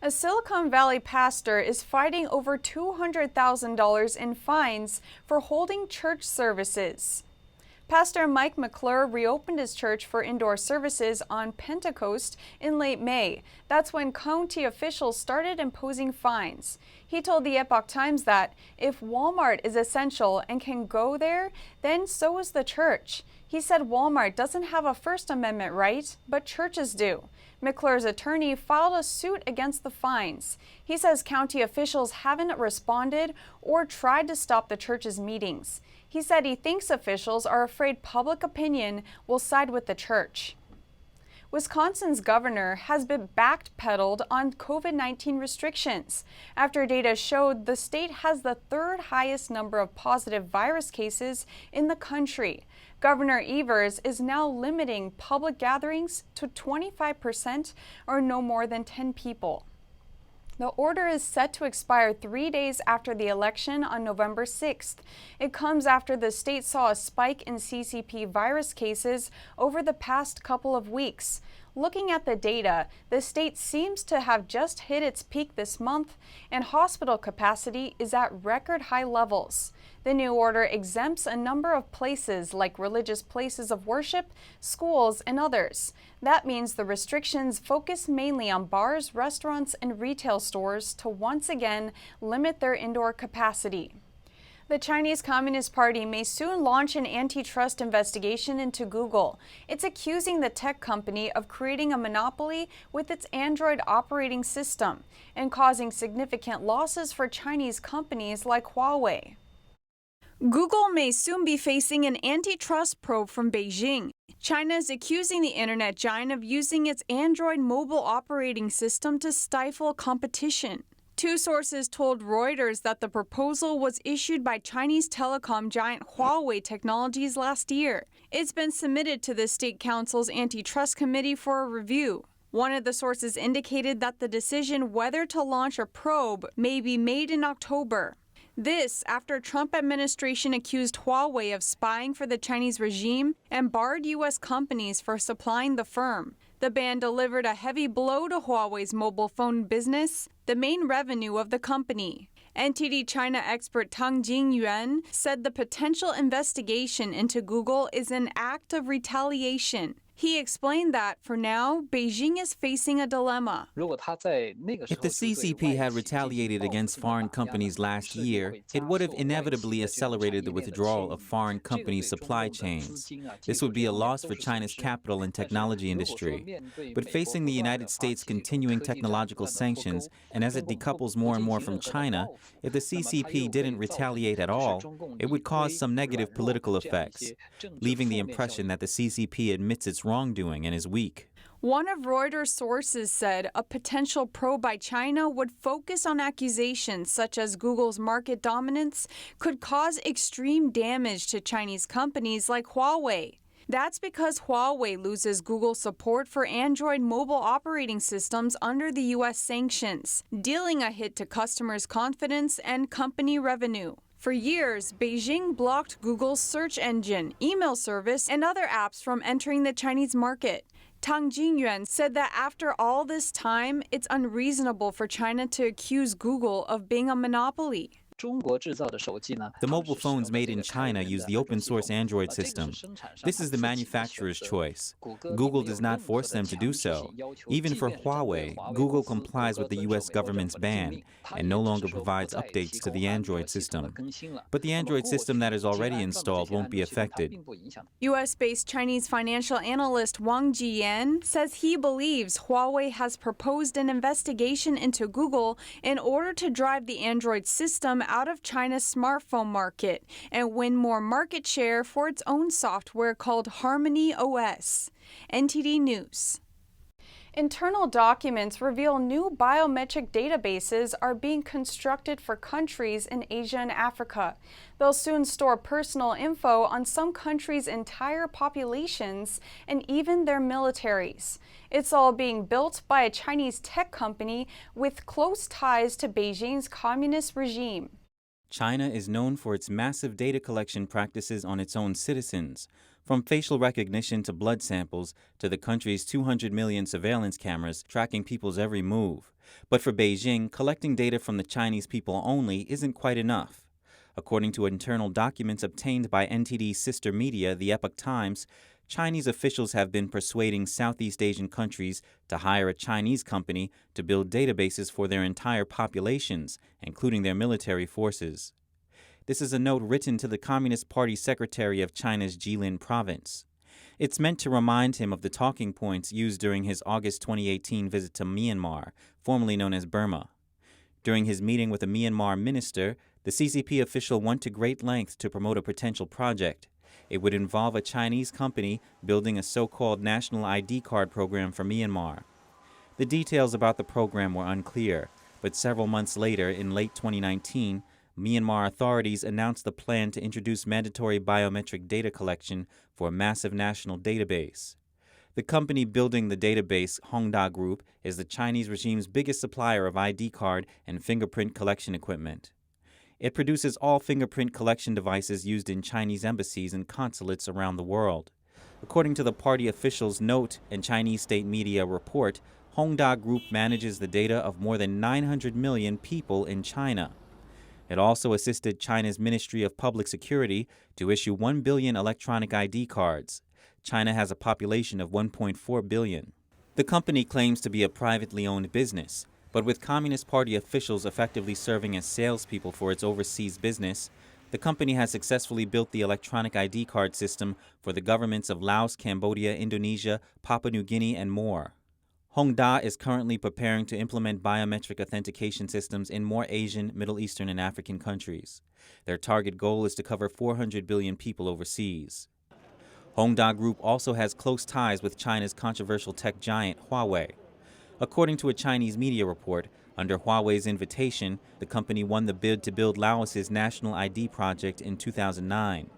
A Silicon Valley pastor is fighting over $200,000 in fines for holding church services. Pastor Mike McClure reopened his church for indoor services on Pentecost in late May. That's when county officials started imposing fines. He told the Epoch Times that if Walmart is essential and can go there, then so is the church. He said Walmart doesn't have a First Amendment right, but churches do. McClure's attorney filed a suit against the fines. He says county officials haven't responded or tried to stop the church's meetings. He said he thinks officials are afraid public opinion will side with the church. Wisconsin's governor has been backpedaled on COVID-19 restrictions after data showed the state has the third highest number of positive virus cases in the country. Governor Evers is now limiting public gatherings to 25% or no more than 10 people. The order is set to expire 3 days after the election on November 6th. It comes after the state saw a spike in CCP virus cases over the past couple of weeks. Looking at the data, the state seems to have just hit its peak this month, and hospital capacity is at record high levels. The new order exempts a number of places like religious places of worship, schools, and others. That means the restrictions focus mainly on bars, restaurants, and retail stores to once again limit their indoor capacity. The Chinese Communist Party may soon launch an antitrust investigation into Google. It's accusing the tech company of creating a monopoly with its Android operating system and causing significant losses for Chinese companies like Huawei. Google may soon be facing an antitrust probe from Beijing. China is accusing the internet giant of using its Android mobile operating system to stifle competition. Two sources told Reuters that the proposal was issued by Chinese telecom giant Huawei Technologies last year. It's been submitted to the State Council's Antitrust Committee for a review. One of the sources indicated that the decision whether to launch a probe may be made in October. This after Trump administration accused Huawei of spying for the Chinese regime and barred U.S. companies for supplying the firm. The ban delivered a heavy blow to Huawei's mobile phone business, the main revenue of the company. NTD China expert Tang Jingyuan said the potential investigation into Google is an act of retaliation. He explained that, for now, Beijing is facing a dilemma. If the CCP had retaliated against foreign companies last year, it would have inevitably accelerated the withdrawal of foreign companies' supply chains. This would be a loss for China's capital and technology industry. But facing the United States' continuing technological sanctions, and as it decouples more and more from China, if the CCP didn't retaliate at all, it would cause some negative political effects, leaving the impression that the CCP admits its wrongdoing and is weak. One of Reuters' sources said a potential probe by China would focus on accusations such as Google's market dominance could cause extreme damage to Chinese companies like Huawei. That's because Huawei loses Google support for Android mobile operating systems under the U.S. sanctions, dealing a hit to customers' confidence and company revenue. For years, Beijing blocked Google's search engine, email service, and other apps from entering the Chinese market. Tang Jingyuan said that after all this time, it's unreasonable for China to accuse Google of being a monopoly. The mobile phones made in China use the open-source Android system. This is the manufacturer's choice. Google does not force them to do so. Even for Huawei, Google complies with the U.S. government's ban and no longer provides updates to the Android system. But the Android system that is already installed won't be affected. U.S.-based Chinese financial analyst Wang Jiyan says he believes Huawei has proposed an investigation into Google in order to drive the Android system out of China's smartphone market and win more market share for its own software called Harmony OS. NTD News. Internal documents reveal new biometric databases are being constructed for countries in Asia and Africa. They'll soon store personal info on some countries' entire populations and even their militaries. It's all being built by a Chinese tech company with close ties to Beijing's communist regime. China is known for its massive data collection practices on its own citizens, From facial recognition to blood samples to the country's 200 million surveillance cameras tracking people's every move. But for Beijing, collecting data from the Chinese people only isn't quite enough. According to internal documents obtained by NTD's sister media, the Epoch Times, Chinese officials have been persuading Southeast Asian countries to hire a Chinese company to build databases for their entire populations, including their military forces. This is a note written to the Communist Party secretary of China's Jilin province. It's meant to remind him of the talking points used during his August 2018 visit to Myanmar, formerly known as Burma. During his meeting with a Myanmar minister, the CCP official went to great lengths to promote a potential project. It would involve a Chinese company building a so-called national ID card program for Myanmar. The details about the program were unclear, but several months later, in late 2019, Myanmar authorities announced the plan to introduce mandatory biometric data collection for a massive national database. The company building the database, Hongda Group, is the Chinese regime's biggest supplier of ID card and fingerprint collection equipment. It produces all fingerprint collection devices used in Chinese embassies and consulates around the world. According to the party officials' note and Chinese state media report, Hongda Group manages the data of more than 900 million people in China. It also assisted China's Ministry of Public Security to issue 1 billion electronic ID cards. China has a population of 1.4 billion. The company claims to be a privately owned business, but with Communist Party officials effectively serving as salespeople for its overseas business, the company has successfully built the electronic ID card system for the governments of Laos, Cambodia, Indonesia, Papua New Guinea, and more. Hongda is currently preparing to implement biometric authentication systems in more Asian, Middle Eastern, and African countries. Their target goal is to cover 400 billion people overseas. Hongda Group also has close ties with China's controversial tech giant Huawei. According to a Chinese media report, under Huawei's invitation, the company won the bid to build Laos's national ID project in 2009.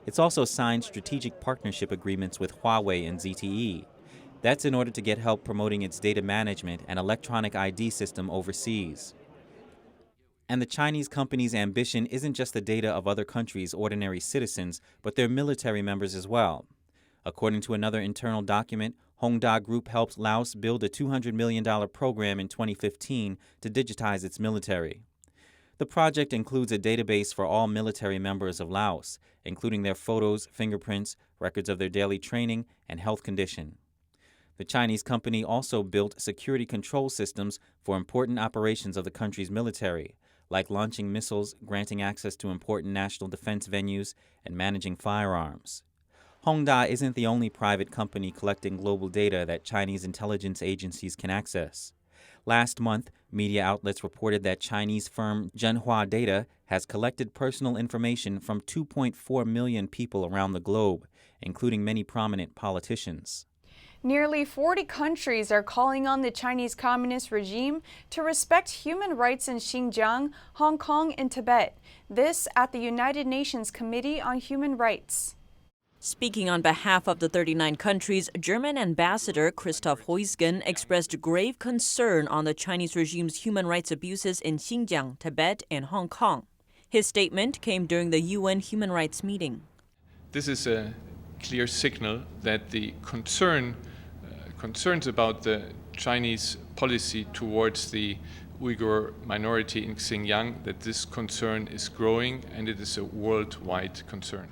It's also signed strategic partnership agreements with Huawei and ZTE. That's in order to get help promoting its data management and electronic ID system overseas. And the Chinese company's ambition isn't just the data of other countries' ordinary citizens, but their military members as well. According to another internal document, Hongda Group helped Laos build a $200 million program in 2015 to digitize its military. The project includes a database for all military members of Laos, including their photos, fingerprints, records of their daily training, and health condition. The Chinese company also built security control systems for important operations of the country's military, like launching missiles, granting access to important national defense venues, and managing firearms. Hongda isn't the only private company collecting global data that Chinese intelligence agencies can access. Last month, media outlets reported that Chinese firm Zhenhua Data has collected personal information from 2.4 million people around the globe, including many prominent politicians. Nearly 40 countries are calling on the Chinese Communist regime to respect human rights in Xinjiang, Hong Kong, and Tibet. This at the United Nations Committee on Human Rights. Speaking on behalf of the 39 countries, German Ambassador Christoph Heusgen expressed grave concern on the Chinese regime's human rights abuses in Xinjiang, Tibet, and Hong Kong. His statement came during the UN human rights meeting. This is a clear signal that the concerns about the Chinese policy towards the Uyghur minority in Xinjiang, that this concern is growing and it is a worldwide concern.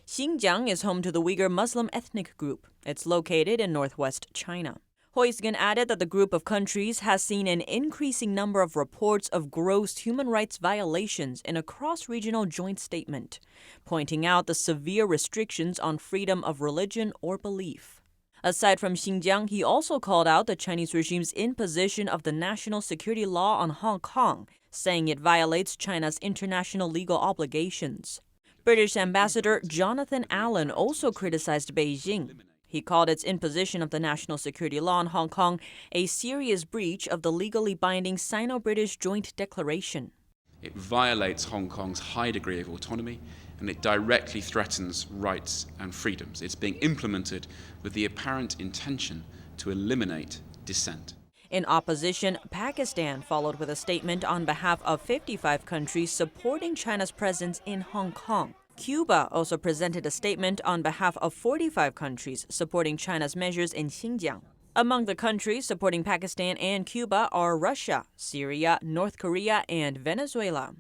Xinjiang is home to the Uyghur Muslim ethnic group. It's located in northwest China. Heusgen added that the group of countries has seen an increasing number of reports of gross human rights violations in a cross-regional joint statement, pointing out the severe restrictions on freedom of religion or belief. Aside from Xinjiang, he also called out the Chinese regime's imposition of the national security law on Hong Kong, saying it violates China's international legal obligations. British Ambassador Jonathan Allen also criticized Beijing. He called its imposition of the national security law in Hong Kong a serious breach of the legally binding Sino-British Joint Declaration. It violates Hong Kong's high degree of autonomy, and it directly threatens rights and freedoms. It's being implemented with the apparent intention to eliminate dissent. In opposition, Pakistan followed with a statement on behalf of 55 countries supporting China's presence in Hong Kong. Cuba also presented a statement on behalf of 45 countries supporting China's measures in Xinjiang. Among the countries supporting Pakistan and Cuba are Russia, Syria, North Korea, and Venezuela.